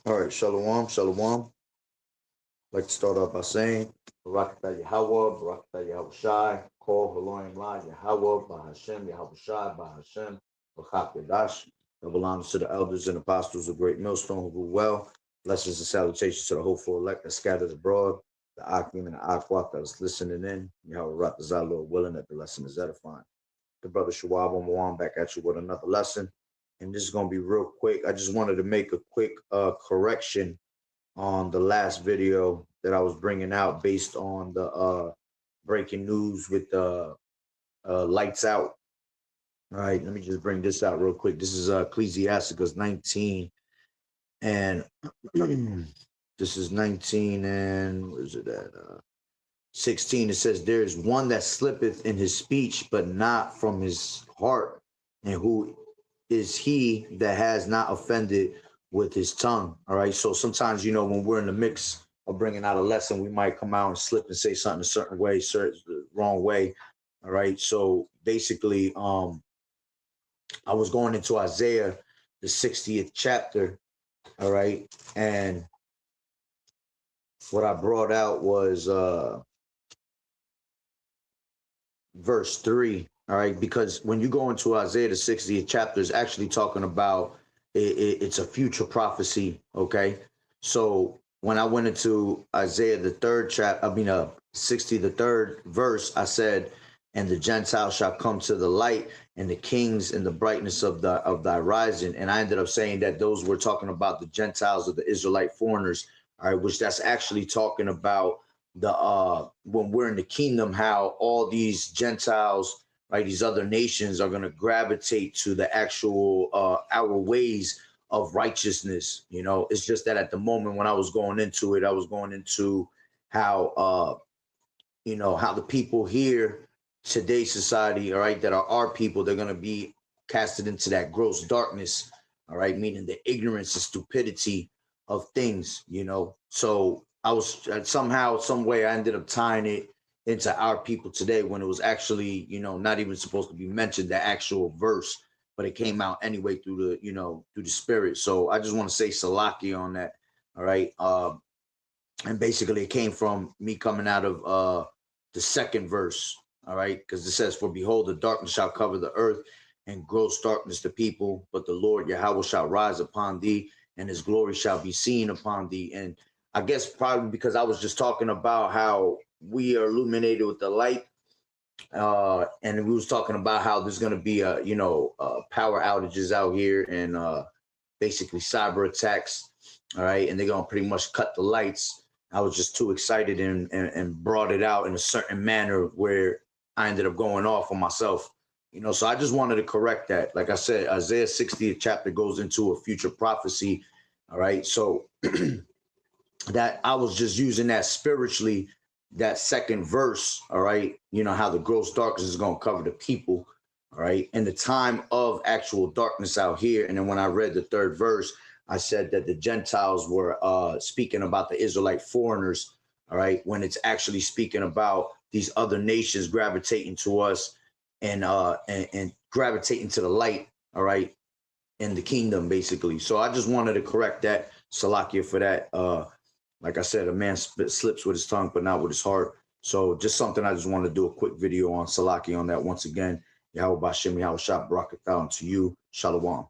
All right, shalom, shalom. I'd like to start off by saying, Barakatah Yahweh, Barakatah Yahweh Shai, Kol Haloim La Yahweh, Bahashem, Yahweh Shai, Bahashem, Bachak Yadash. Double honors to the elders and apostles of Great Millstone who rule well. Blessings and salutations to the hopeful elect that scattered abroad, the Akim and the Akwak that is listening in. Yahweh Ratazah, Lord willing that the lesson is edifying. The brother Shawab Mawan back at you with another lesson. And this is going to be real quick. I just wanted to make a quick correction on the last video that I was bringing out based on the breaking news with the lights out. All right, let me just bring this out real quick. This is Ecclesiasticus 19, and this is 19 and where's it at? 16. It says, "There is one that slippeth in his speech, but not from his heart, and who is he that has not offended with his tongue?" All right. So sometimes, when we're in the mix of bringing out a lesson, we might come out and slip and say something a certain way, the wrong way. All right. So basically, I was going into Isaiah, the 60th chapter. All right. And what I brought out was verse 3. All right. Because when you go into Isaiah, the 60th chapter, is actually talking about it's a future prophecy. Okay. So when I went into Isaiah, the third chapter, 60, the third verse, I said, "And the Gentiles shall come to the light, and the kings in the brightness of thy rising." And I ended up saying that those were talking about the Gentiles of the Israelite foreigners. All right. Which that's actually talking about the when we're in the kingdom, how all these Gentiles, right, these other nations are going to gravitate to the actual our ways of righteousness. It's just that at the moment when I was going into it, I was going into how how the people here, today's society, all right, that are our people, they're going to be casted into that gross darkness, all right, meaning the ignorance and stupidity of things. So I was somehow, some way, I ended up tying it into our people today when it was actually, not even supposed to be mentioned, the actual verse, but it came out anyway through the spirit. So I just want to say Salaki on that. All right. And basically it came from me coming out of the second verse. All right. Because it says, "For behold, the darkness shall cover the earth, and gross darkness the people, but the Lord Yahweh shall rise upon thee, and his glory shall be seen upon thee." And I guess probably because I was just talking about how we are illuminated with the light, and we was talking about how there's going to be power outages out here, and basically cyber attacks. All right, and they're going to pretty much cut the lights. I was just too excited and brought it out in a certain manner where I ended up going off on myself. So I just wanted to correct that. Like I said, Isaiah 60th chapter goes into a future prophecy. All right, so that I was just using that spiritually, that second verse. All right, how the gross darkness is going to cover the people. All right, in the time of actual darkness out here. And then when I read the third verse, I said that the Gentiles were speaking about the Israelite foreigners. All right, when it's actually speaking about these other nations gravitating to us and gravitating to the light. All right, in the kingdom, basically. So I just wanted to correct that. Salakia for that. Like I said, a man slips with his tongue, but not with his heart. So just something I just want to do a quick video on Salaki on that once again. Yahweh Bashem, Yahweh Shah, Barakatah to you. Shalom.